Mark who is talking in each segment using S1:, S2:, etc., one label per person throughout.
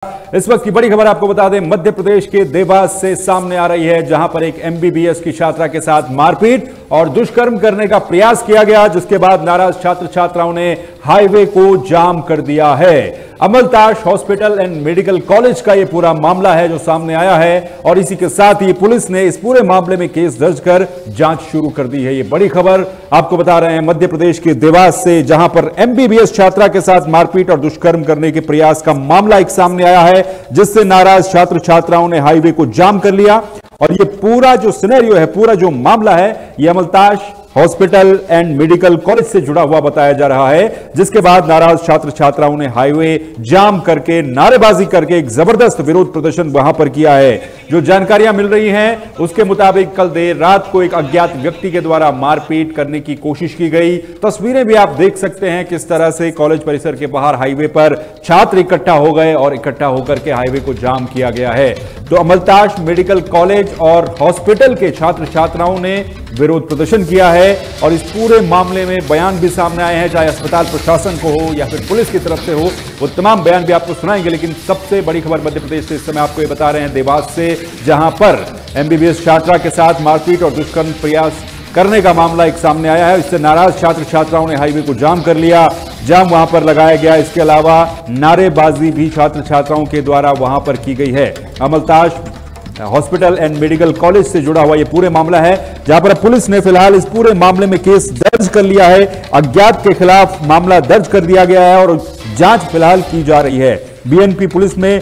S1: इस वक्त की बड़ी खबर आपको बता दें, मध्य प्रदेश के देवास से सामने आ रही है, जहां पर एक एमबीबीएस की छात्रा के साथ मारपीट और दुष्कर्म करने का प्रयास किया गया, जिसके बाद नाराज छात्र छात्राओं ने हाईवे को जाम कर दिया है। अमलताज हॉस्पिटल एंड मेडिकल कॉलेज का यह पूरा मामला है जो सामने आया है, और इसी के साथ ही पुलिस ने इस पूरे मामले में केस दर्ज कर जांच शुरू कर दी है। ये बड़ी खबर आपको बता रहे हैं मध्य प्रदेश के देवास से, जहां पर एमबीबीएस छात्रा के साथ मारपीट और दुष्कर्म करने के प्रयास का मामला एक सामने आया है, जिससे नाराज छात्र छात्राओं ने हाईवे को जाम कर लिया। और ये पूरा जो सिनेरियो है, पूरा जो मामला है, ये अमलताज हॉस्पिटल एंड मेडिकल कॉलेज से जुड़ा हुआ बताया जा रहा है, जिसके बाद नाराज छात्र छात्राओं ने हाईवे जाम करके नारेबाजी करके एक जबरदस्त विरोध प्रदर्शन वहां पर किया है। जो जानकारियां मिल रही हैं उसके मुताबिक कल देर रात को एक अज्ञात व्यक्ति के द्वारा मारपीट करने की कोशिश की गई। तस्वीरें भी आप देख सकते हैं किस तरह से कॉलेज परिसर के बाहर हाईवे पर छात्र इकट्ठा हो गए और इकट्ठा होकर के हाईवे को जाम किया गया है। तो अमलताज मेडिकल कॉलेज और हॉस्पिटल के छात्र छात्राओं ने विरोध प्रदर्शन किया है, और इस पूरे मामले में बयान भी सामने आए हैं, चाहे अस्पताल प्रशासन को हो या फिर पुलिस की तरफ से हो, वो तमाम बयान भी आपको सुनाएंगे। लेकिन सबसे बड़ी खबर मध्य प्रदेश से इस समय आपको ये बता रहे हैं देवास से, जहां पर एमबीबीएस छात्रा के साथ मारपीट और दुष्कर्म प्रयास करने का मामला एक सामने आया है। इससे नाराज छात्र छात्राओं ने हाईवे को जाम कर लिया, जाम वहां पर लगाया गया। इसके अलावा नारेबाजी भी छात्र छात्राओं के द्वारा वहां पर की गई है। अमलताज हॉस्पिटल एंड मेडिकल कॉलेज से जुड़ा हुआ यह पूरे मामला है, जहां पर पुलिस ने फिलहाल इस पूरे मामले में केस दर्ज कर लिया है। अज्ञात के खिलाफ मामला दर्ज कर दिया गया है और जांच फिलहाल की जा रही है। बीएनपी पुलिस ने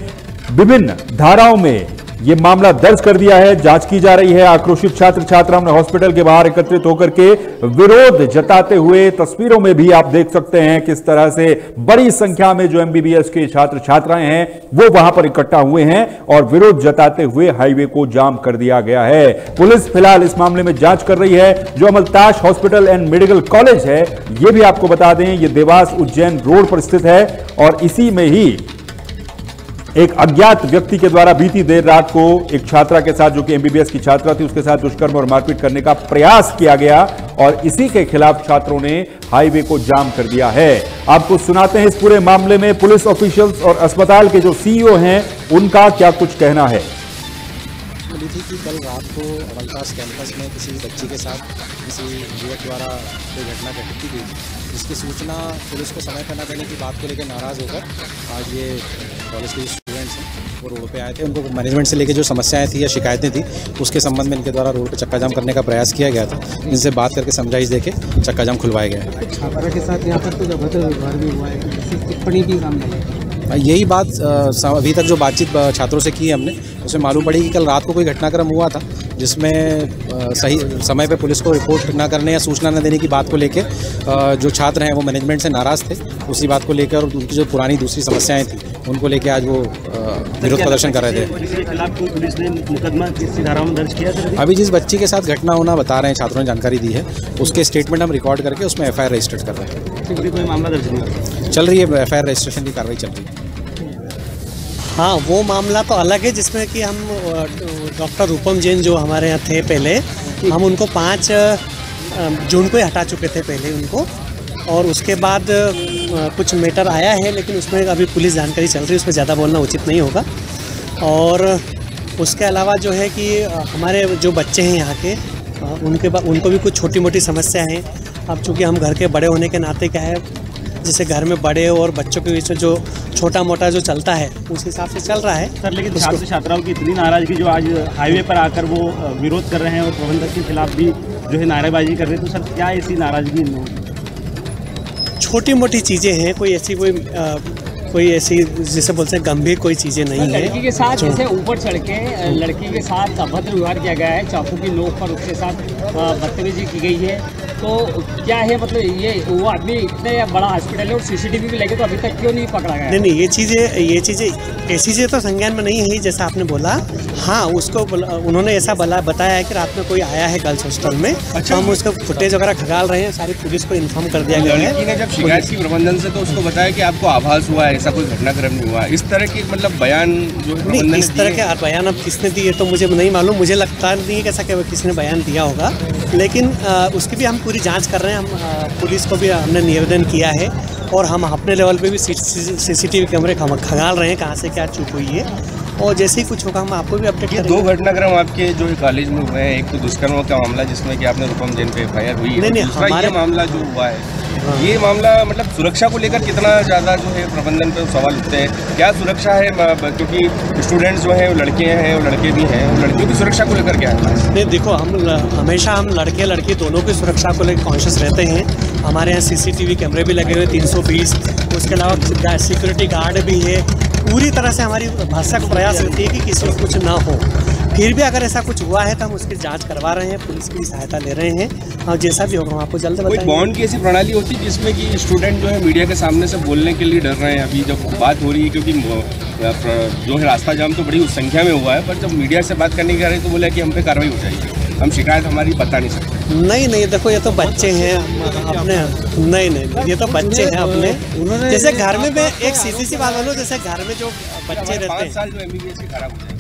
S1: विभिन्न धाराओं में यह मामला दर्ज कर दिया है, जांच की जा रही है। आक्रोशित छात्र छात्राओं ने हॉस्पिटल के बाहर एकत्रित होकर के विरोध जताते हुए, तस्वीरों में भी आप देख सकते हैं किस तरह से बड़ी संख्या में जो एमबीबीएस के छात्र छात्राएं हैं वो वहां पर इकट्ठा हुए हैं और विरोध जताते हुए हाईवे को जाम कर दिया गया है। पुलिस फिलहाल इस मामले में जांच कर रही है। जो अमलताज हॉस्पिटल एंड मेडिकल कॉलेज है, यह भी आपको बता दें, यह देवास उज्जैन रोड पर स्थित है, और इसी में ही एक अज्ञात व्यक्ति के द्वारा बीती देर रात को एक छात्रा के साथ, जो कि एमबीबीएस की छात्रा थी, उसके साथ दुष्कर्म और मारपीट करने का प्रयास किया गया, और इसी के खिलाफ छात्रों ने हाईवे को जाम कर दिया है। आपको सुनाते हैं इस पूरे मामले में पुलिस ऑफिशियल्स और अस्पताल के जो सीईओ हैं उनका क्या कुछ कहना है।
S2: मिली थी कि कल रात को अमलताज कैंपस में किसी बच्ची के साथ किसी युवक द्वारा कोई घटना घटित की गई, जिसकी सूचना पुलिस को समय पर न देने की बात को लेकर नाराज़ होकर आज ये कॉलेज के स्टूडेंट्स हैं वो रोड पे आए थे। उनको मैनेजमेंट से लेकर जो समस्याएं थी या शिकायतें थी उसके संबंध में इनके द्वारा रोड पे चक्का जाम करने का प्रयास किया गया था। इनसे बात करके समझाइश देके चक्का जाम खुलवाया गया।
S3: छात्रा के साथ यहाँ पर तो अभद्र व्यवहार भी हुआ है, टिप्पणी भी सामने आई।
S2: यही बात अभी तक जो बातचीत छात्रों से की है हमने, उसमें मालूम पड़ी कि कल रात को कोई घटनाक्रम हुआ था जिसमें सही समय पे पुलिस को रिपोर्ट न करने या सूचना न देने की बात को लेकर जो छात्र हैं वो मैनेजमेंट से नाराज़ थे। उसी बात को लेकर और उनकी जो पुरानी दूसरी समस्याएं थी उनको लेकर आज वो विरोध प्रदर्शन कर रहे थे।
S3: पुलिस ने मुकदमा किस धारा में दर्ज किया था?
S2: अभी जिस बच्ची के साथ घटना होना बता रहे हैं, छात्रों ने जानकारी दी है, उसके स्टेटमेंट हम रिकॉर्ड करके उसमें एफआईआर रजिस्टर कर रहे हैं।
S3: कोई मामला दर्ज नहीं
S2: चल रही है, एफआईआर रजिस्ट्रेशन की कार्रवाई चल रही है।
S4: हाँ, वो मामला तो अलग है जिसमें कि हम डॉक्टर रूपम जैन जो हमारे यहाँ थे पहले, हम उनको 5 जून को ही हटा चुके थे पहले उनको, और उसके बाद कुछ मैटर आया है, लेकिन उसमें अभी पुलिस जानकारी चल रही है, उसमें ज़्यादा बोलना उचित नहीं होगा। और उसके अलावा जो है कि हमारे जो बच्चे हैं यहाँ के, उनको भी कुछ छोटी मोटी समस्या हैं। अब चूँकि हम घर के बड़े होने के नाते क्या है, जैसे घर में बड़े और बच्चों के बीच में जो छोटा मोटा जो चलता है उस हिसाब से चल रहा है
S3: सर। लेकिन छात्र छात्राओं की इतनी नाराजगी जो आज हाईवे पर आकर वो विरोध कर रहे हैं और प्रबंधक के खिलाफ भी जो है नारेबाजी कर रहे हैं, तो सर क्या ऐसी नाराजगी?
S4: छोटी मोटी चीज़ें हैं, कोई ऐसी कोई ऐसी जैसे बोलते हैं गंभीर कोई चीज़ें नहीं है।
S5: लड़की के साथ जैसे ऊपर चढ़ के लड़की के साथ अभद्र व्यवहार किया गया है, चाकू की नोक पर उसके साथ बदतमीजी की गई है, तो क्या है मतलब ये वो आदमी इतने बड़ा हॉस्पिटल है और सीसीटीवी भी लगे, तो अभी तक क्यों नहीं पकड़ा गया?
S4: नहीं, ये चीज़ें ऐसी चीज़ें तो संज्ञान में नहीं है जैसा आपने बोला। हाँ, उसको उन्होंने ऐसा बताया है कि रात में कोई आया है गर्ल्स हॉस्टल में। अच्छा, हम उसका फुटेज वगैरह खंगाल रहे हैं, सारी पुलिस को इन्फॉर्म कर दिया गया है।
S6: लड़की ने जब शिकायत की प्रबंधन से तो उसको बताया कि आपको आभास हुआ है, ऐसा कोई घटनाक्रम नहीं हुआ। इस तरह के मतलब बयान जो
S4: नहीं, इस तरह के बयान अब किसने दिए तो मुझे नहीं मालूम, मुझे लगता नहीं कि ऐसा किसने बयान दिया होगा, लेकिन उसकी भी हम पूरी जांच कर रहे हैं। हम पुलिस को भी हमने निवेदन किया है और हम अपने लेवल पे भी CCTV कैमरे खंगाल रहे हैं कहाँ से क्या चूक हुई है, और जैसे ही कुछ होगा हम आपको भी अपडेट
S6: ये
S4: करेंगे।
S6: 2 घटनाक्रम आपके जो कॉलेज में हुए हैं, एक तो दुष्कर्म का मामला जिसमें कि आपने रूपम जैन पे FIR हुई है,
S4: नहीं,
S6: दूसरा
S4: हमारे
S6: ये मामला जो हुआ है, ये मामला मतलब सुरक्षा को लेकर कितना ज़्यादा जो है प्रबंधन पर सवाल उठते हैं, क्या सुरक्षा है? क्योंकि स्टूडेंट्स जो हैं वो लड़के हैं और लड़के भी हैं, और लड़कियों की सुरक्षा को लेकर क्या है?
S4: नहीं देखो, हमेशा हम लड़के लड़की दोनों की सुरक्षा को लेकर कॉन्शियस रहते हैं। हमारे यहाँ CCTV कैमरे भी लगे हुए 320, उसके अलावा सिक्योरिटी गार्ड भी है। पूरी तरह से हमारी भरसक प्रयास रहती है कि किसी को कुछ ना हो। फिर भी अगर ऐसा कुछ हुआ है तो हम उसकी जांच करवा रहे हैं, पुलिस की सहायता ले रहे हैं, और जैसा भी होगा हम आपको जल्द
S6: कोई
S4: बताएंगे।
S6: बॉन्ड की ऐसी प्रणाली होती है जिसमें कि स्टूडेंट जो है मीडिया के सामने से बोलने के लिए डर रहे हैं? अभी जब बात हो रही है, क्योंकि जो है रास्ता जाम तो बड़ी संख्या में हुआ है, पर जब मीडिया से बात करने की रहे तो बोला कि हम पे कार्रवाई हो जाएगी, हम शिकायत हमारी बता नहीं सकते।
S4: नहीं देखो, ये तो बच्चे हैं अपने। नहीं, ये तो बच्चे हैं अपने। जैसे घर में मैं एक सीधी सी बात बोलूं, जैसे घर में जो बच्चे रहते
S6: 5
S4: हैं,
S6: साल जो MBBS की खराब हो जाएगी।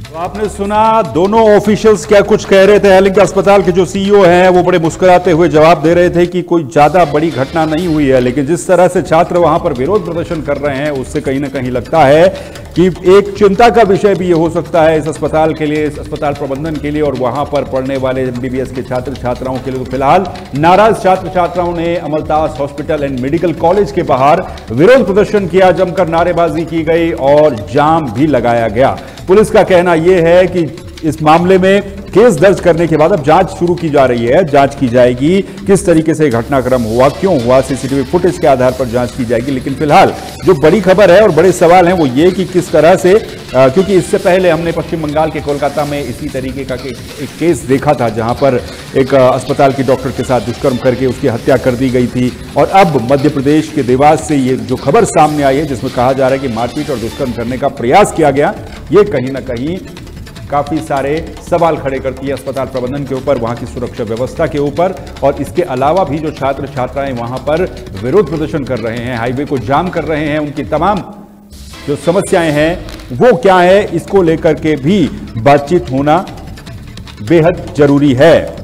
S1: तो आपने सुना दोनों ऑफिशियल्स क्या कुछ कह रहे थे। हालांकि अस्पताल के जो CEO हैं वो बड़े मुस्कुराते हुए जवाब दे रहे थे कि कोई ज्यादा बड़ी घटना नहीं हुई है, लेकिन जिस तरह से छात्र वहां पर विरोध प्रदर्शन कर रहे हैं उससे कहीं ना कहीं लगता है कि एक चिंता का विषय भी ये हो सकता है इस अस्पताल के लिए, इस अस्पताल प्रबंधन के लिए और वहां पर पढ़ने वाले MBBS के छात्र छात्राओं के लिए। तो फिलहाल नाराज छात्र छात्राओं ने अमलतास हॉस्पिटल एंड मेडिकल कॉलेज के बाहर विरोध प्रदर्शन किया, जमकर नारेबाजी की गई और जाम भी लगाया गया। पुलिस का कहना यह है कि इस मामले में केस दर्ज करने के बाद अब जांच शुरू की जा रही है, जांच की जाएगी किस तरीके से घटनाक्रम हुआ, क्यों हुआ, CCTV फुटेज के आधार पर जांच की जाएगी। लेकिन फिलहाल जो बड़ी खबर है और बड़े सवाल हैं वो ये कि किस तरह से, क्योंकि इससे पहले हमने पश्चिम बंगाल के कोलकाता में इसी तरीके का एक केस देखा था जहां पर एक अस्पताल की डॉक्टर के साथ दुष्कर्म करके उसकी हत्या कर दी गई थी, और अब मध्य प्रदेश के देवास से ये जो खबर सामने आई है जिसमें कहा जा रहा है कि मारपीट और दुष्कर्म करने का प्रयास किया गया, ये कहीं ना कहीं काफी सारे सवाल खड़े करती है अस्पताल प्रबंधन के ऊपर, वहां की सुरक्षा व्यवस्था के ऊपर, और इसके अलावा भी जो छात्र छात्राएं वहां पर विरोध प्रदर्शन कर रहे हैं, हाईवे को जाम कर रहे हैं, उनकी तमाम जो समस्याएं हैं वो क्या है, इसको लेकर के भी बातचीत होना बेहद जरूरी है।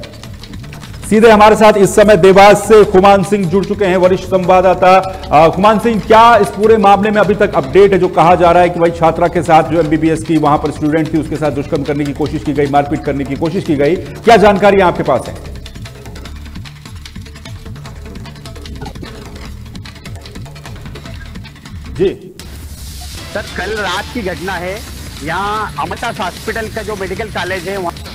S1: सीधे हमारे साथ इस समय देवास से खुमान सिंह जुड़ चुके हैं, वरिष्ठ संवाददाता। खुमान सिंह, क्या इस पूरे मामले में अभी तक अपडेट है? जो कहा जा रहा है कि भाई छात्रा के साथ जो MBBS की वहां पर स्टूडेंट थी उसके साथ दुष्कर्म करने की कोशिश की गई, मारपीट करने की कोशिश की गई, क्या जानकारी आपके पास है? जी
S7: सर, कल रात की घटना है। यहाँ अमलतास हॉस्पिटल का जो मेडिकल कॉलेज है वहाँ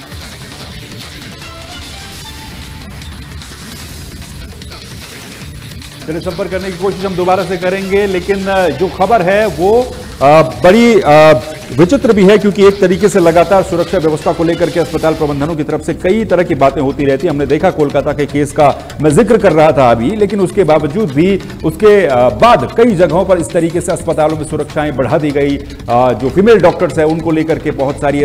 S1: चलिए, संपर्क करने की कोशिश हम दोबारा से करेंगे, लेकिन जो खबर है वो बड़ी विचित्र भी है, क्योंकि एक तरीके से लगातार सुरक्षा व्यवस्था को लेकर के अस्पताल प्रबंधनों की तरफ से कई तरह की बातें होती रहती। हमने देखा कोलकाता के केस का मैं जिक्र कर रहा था अभी, लेकिन उसके बावजूद भी उसके बाद कई जगहों पर इस तरीके से अस्पतालों में सुरक्षाएं बढ़ा दी गई, जो फीमेल डॉक्टर्स है उनको लेकर के बहुत सारी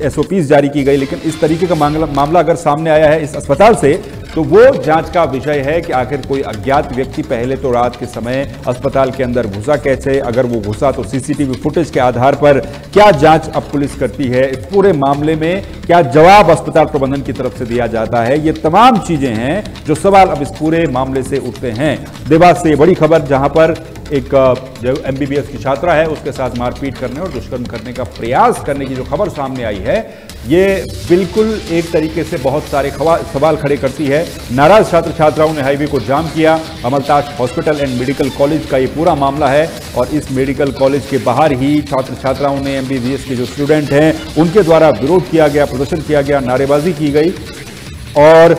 S1: SOPs जारी की गई। लेकिन इस तरीके का मामला अगर सामने आया है इस अस्पताल से, तो वो जांच का विषय है कि आखिर कोई अज्ञात व्यक्ति पहले तो रात के समय अस्पताल के अंदर घुसा कैसे, अगर वो घुसा तो CCTV फुटेज के आधार पर क्या जांच अब पुलिस करती है, इस पूरे मामले में क्या जवाब अस्पताल प्रबंधन की तरफ से दिया जाता है, ये तमाम चीजें हैं जो सवाल अब इस पूरे मामले से उठते हैं। देवास से ये बड़ी खबर, जहां पर एक जो MBBS की छात्रा है उसके साथ मारपीट करने और दुष्कर्म करने का प्रयास करने की जो खबर सामने आई है, ये बिल्कुल एक तरीके से बहुत सारे सवाल खड़े करती है। नाराज छात्र छात्राओं ने हाईवे को जाम किया। अमलतास हॉस्पिटल एंड मेडिकल कॉलेज का ये पूरा मामला है, और इस मेडिकल कॉलेज के बाहर ही छात्र छात्राओं ने MBBS के जो स्टूडेंट हैं उनके द्वारा विरोध किया गया, प्रदर्शन किया गया, नारेबाजी की गई और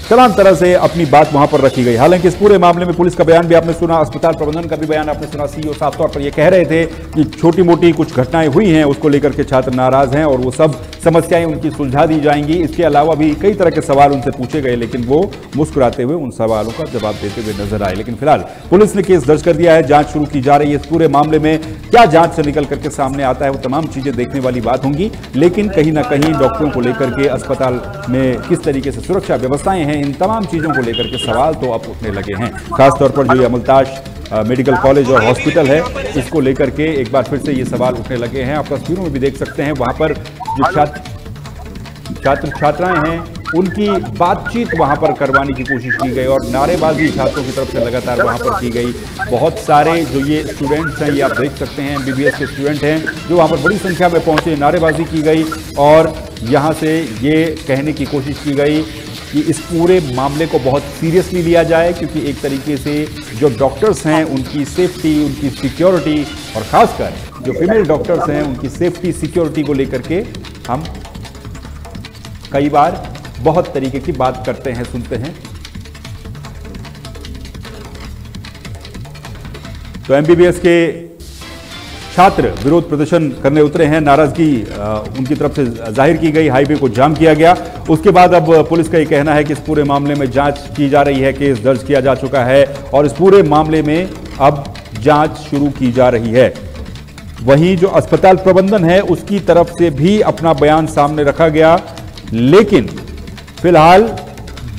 S1: तमाम तरह से अपनी बात वहां पर रखी गई। हालांकि इस पूरे मामले में पुलिस का बयान भी आपने सुना, अस्पताल प्रबंधन का भी बयान आपने सुना। CEO साफ तौर पर यह कह रहे थे कि छोटी मोटी कुछ घटनाएं हुई हैं, उसको लेकर के छात्र नाराज हैं और वो सब समस्याएं उनकी सुलझा दी जाएंगी। इसके अलावा भी कई तरह के सवाल उनसे पूछे गए, लेकिन वो मुस्कुराते हुए उन सवालों का जवाब देते हुए नजर आए। लेकिन फिलहाल पुलिस ने केस दर्ज कर दिया है, जांच शुरू की जा रही है। इस पूरे मामले में क्या जांच से निकल करके सामने आता है वो तमाम चीजें देखने वाली बात होंगी, लेकिन कहीं ना कहीं डॉक्टरों को लेकर के अस्पताल में किस तरीके से सुरक्षा व्यवस्थाएं हैं, इन तमाम चीजों को लेकर के सवाल तो अब उठने लगे हैं। खासतौर पर जो ये अमलतास मेडिकल कॉलेज और हॉस्पिटल है, इसको लेकर के एक बार फिर से ये सवाल उठने लगे हैं। आप तस्वीरों में भी देख सकते हैं, वहां पर जो छात्र छात्राएं हैं उनकी बातचीत वहां पर करवाने की कोशिश की गई और नारेबाजी छात्रों की तरफ से लगातार वहां पर की गई। बहुत सारे जो ये स्टूडेंट्स हैं, ये आप देख सकते हैं MBBS के स्टूडेंट हैं जो वहां पर बड़ी संख्या में पहुंचे, नारेबाजी की गई और यहां से ये कहने की कोशिश की गई कि इस पूरे मामले को बहुत सीरियसली लिया जाए, क्योंकि एक तरीके से जो डॉक्टर्स हैं उनकी सेफ्टी, उनकी सिक्योरिटी और खासकर जो फीमेल डॉक्टर्स हैं उनकी सेफ्टी सिक्योरिटी को लेकर के हम कई बार बहुत तरीके की बात करते हैं, सुनते हैं। तो MBBS के छात्र विरोध प्रदर्शन करने उतरे हैं, नाराजगी उनकी तरफ से जाहिर की गई, हाईवे को जाम किया गया। उसके बाद अब पुलिस का ये कहना है कि इस पूरे मामले में जांच की जा रही है, केस दर्ज किया जा चुका है और इस पूरे मामले में अब जांच शुरू की जा रही है। वहीं जो अस्पताल प्रबंधन है उसकी तरफ से भी अपना बयान सामने रखा गया, लेकिन फिलहाल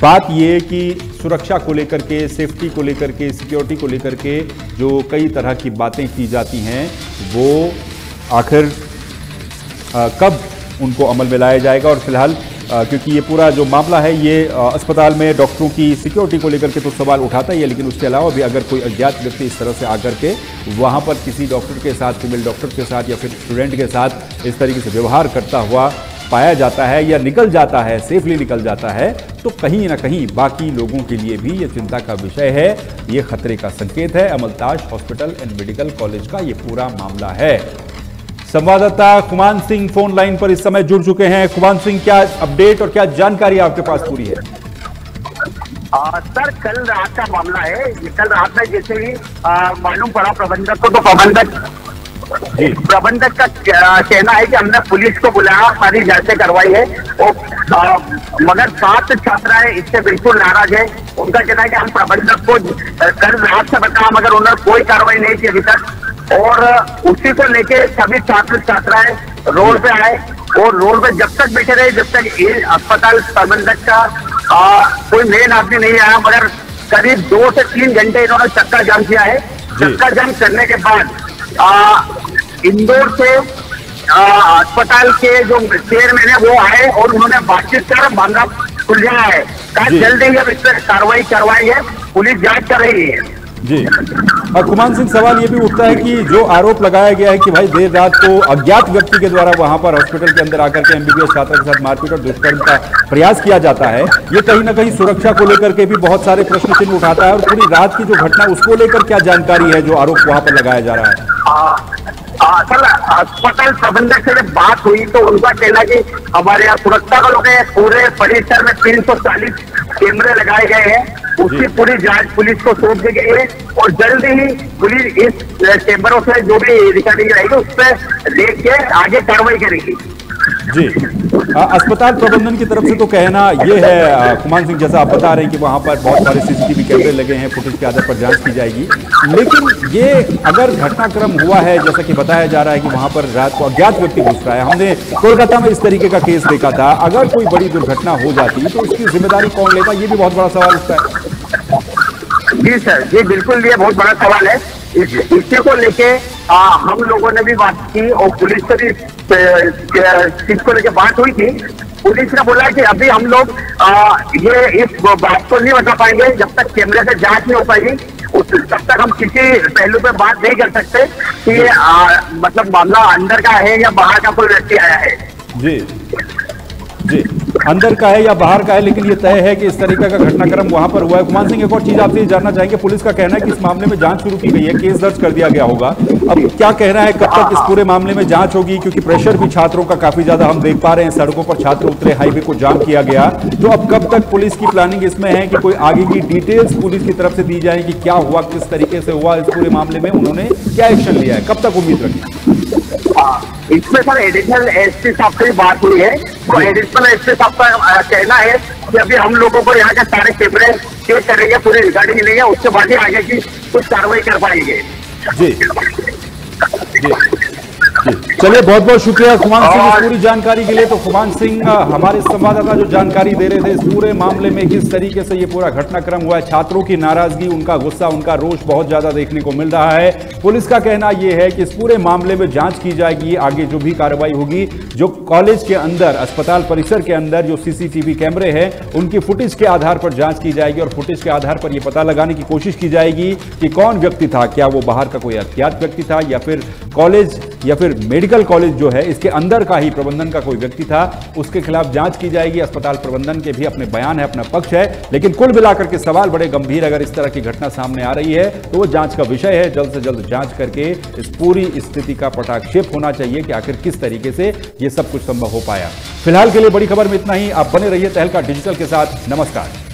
S1: बात यह कि सुरक्षा को लेकर के, सेफ्टी को लेकर के, सिक्योरिटी को लेकर के जो कई तरह की बातें की जाती हैं वो आखिर कब उनको अमल में लाया जाएगा। और फिलहाल क्योंकि ये पूरा जो मामला है ये अस्पताल में डॉक्टरों की सिक्योरिटी को लेकर के तो सवाल उठाता ही है, लेकिन उसके अलावा भी अगर कोई अज्ञात व्यक्ति इस तरह से आकर के वहाँ पर किसी डॉक्टर के साथ, फीमेल डॉक्टर के साथ या फिर स्टूडेंट के साथ इस तरीके से व्यवहार करता हुआ पाया जाता है या निकल जाता है, सेफली निकल जाता है, तो कहीं ना कहीं बाकी लोगों के लिए भी ये चिंता का विषय है, ये खतरे का संकेत है। अमलताज हॉस्पिटल एंड मेडिकल कॉलेज का ये पूरा मामला है। संवाददाता खुमान सिंह फोन लाइन पर इस समय जुड़ चुके हैं। खुमान सिंह, क्या अपडेट और क्या जानकारी आपके पास पूरी है?
S7: सर, कल रात का मामला है। कल रात में जैसे ही मालूम पड़ा प्रबंधक को, तो प्रबंधक का कहना है कि हमने पुलिस को बुलाया, सारी जांचें करवाई है मगर 7 छात्राएं इससे बिल्कुल नाराज है। उनका कहना है कि हम प्रबंधक को कल रात से बताया मगर उन्होंने कोई कार्रवाई नहीं की अभी तक, और उसी को लेके सभी छात्र छात्राएं रोड पे आए और रोड पे जब तक बैठे रहे जब तक ये अस्पताल प्रबंधक का कोई मेन आदमी नहीं आया। मगर करीब 2 से 3 घंटे इन्होंने चक्का जाम किया है। चक्का जाम करने के बाद इंदौर से अस्पताल के जो चेयरमैन है वो आए और उन्होंने बातचीत कर मामला सुलझाया है। कहा जल्द ही अब इस पर कार्रवाई करवाई है, पुलिस जांच कर रही है।
S1: जी, खुमान सिंह, सवाल ये भी उठता है कि जो आरोप लगाया गया है कि भाई देर रात को अज्ञात व्यक्ति के द्वारा वहां पर हॉस्पिटल के अंदर आकर के MBBS छात्र के साथ मारपीट और दुष्कर्म का प्रयास किया जाता है, ये कहीं ना कहीं सुरक्षा को लेकर के भी बहुत सारे प्रश्न चिन्ह उठाता है और पूरी रात की जो घटना उसको लेकर क्या जानकारी है जो आरोप वहां पर लगाया जा रहा है?
S7: सर, अस्पताल प्रबंधक से जब बात हुई तो उनका कहना कि हमारे यहाँ सुरक्षा बलों के पूरे परिसर में 340 कैमरे लगाए गए हैं, उसकी पूरी जांच पुलिस को सौंप दी गई है और जल्द ही पुलिस इस कैमरों से जो भी रिकॉर्डिंग रहेगी उस पर देख के आगे कार्रवाई करेगी।
S1: जी, अस्पताल प्रबंधन की तरफ से तो कहना ये है खुमान सिंह, जैसा आप बता रहे हैं कि वहां पर बहुत सारे CCTV कैमरे लगे हैं, फुटेज के आधार पर जांच की जाएगी, लेकिन ये अगर घटनाक्रम हुआ है जैसा कि बताया जा रहा है कि वहां पर रात को अज्ञात व्यक्ति घुस रहा है, हमने कोलकाता में इस तरीके का केस देखा था, अगर कोई बड़ी दुर्घटना हो जाती तो इसकी जिम्मेदारी कौन लेता, ये भी बहुत बड़ा सवाल उठता है।
S7: जी सर, जी बिल्कुल, ये बहुत बड़ा सवाल है। इसी को लेके हम लोगों ने भी बात की और पुलिस से भी चीज को लेके बात हुई थी। पुलिस ने बोला कि अभी हम लोग ये इस बात को नहीं बता पाएंगे जब तक कैमरे से जांच नहीं हो पाएगी, तब तक हम किसी पहलू पे बात नहीं कर सकते कि ये मतलब मामला अंदर का है या बाहर का कोई व्यक्ति आया है।
S1: जी जी, अंदर का है या बाहर का है, लेकिन ये तय है कि इस तरीके का घटनाक्रम वहां पर हुआ है। खुमान सिंह, एक और चीज आपसे जानना चाहेंगे, पुलिस का कहना है कि इस मामले में जांच शुरू की गई है, केस दर्ज कर दिया गया होगा, अब क्या कहना है, कब तक इस पूरे मामले में जांच होगी? क्योंकि प्रेशर भी छात्रों का काफी ज्यादा हम देख पा रहे हैं, सड़कों पर छात्र उतरे, हाईवे को जाम किया गया, तो अब कब तक पुलिस की प्लानिंग इसमें है कि कोई आगे की डिटेल्स पुलिस की तरफ से दी जाए कि क्या हुआ, किस तरीके से हुआ, इस पूरे मामले में उन्होंने क्या एक्शन लिया है, कब तक उम्मीद रखें?
S7: इसमें सर एडिशनल एसपी साहब से बात हुई है, तो एडिशनल एसपी साहब का कहना है कि अभी हम लोगों को यहाँ के सारे कैमरे चेक करेंगे, पूरी रिकॉर्डिंग लेंगे, उसके बाद ही आगे की कुछ कार्रवाई कर पाएंगे।
S1: जी जी, चलिए, बहुत बहुत शुक्रिया खुमान सिंह इस पूरी जानकारी के लिए। तो खुमान सिंह हमारे संवाददाता जो जानकारी दे रहे थे इस पूरे मामले में किस तरीके से ये पूरा घटनाक्रम हुआ है, छात्रों की नाराजगी, उनका गुस्सा, उनका रोष बहुत ज्यादा देखने को मिल रहा है। पुलिस का कहना यह है कि इस पूरे मामले में जांच की जाएगी, आगे जो भी कार्रवाई होगी, जो कॉलेज के अंदर, अस्पताल परिसर के अंदर जो सीसीटीवी कैमरे हैं उनकी फुटेज के आधार पर जांच की जाएगी और फुटेज के आधार पर यह पता लगाने की कोशिश की जाएगी कि कौन व्यक्ति था, क्या वो बाहर का कोई अज्ञात व्यक्ति था या फिर कॉलेज या फिर मेडिकल कॉलेज जो है इसके अंदर का ही प्रबंधन का कोई व्यक्ति था, उसके खिलाफ जांच की जाएगी। अस्पताल प्रबंधन के भी अपने बयान है, अपना पक्ष है, लेकिन कुल मिलाकर के सवाल बड़े गंभीर। अगर इस तरह की घटना सामने आ रही है तो वो जांच का विषय है। जल्द से जल्द जांच करके इस पूरी स्थिति का पटाक्षेप होना चाहिए कि आखिर किस तरीके से ये सब कुछ संभव हो पाया। फिलहाल के लिए बड़ी खबर में इतना ही। आप बने रहिए तहलका डिजिटल के साथ। नमस्कार।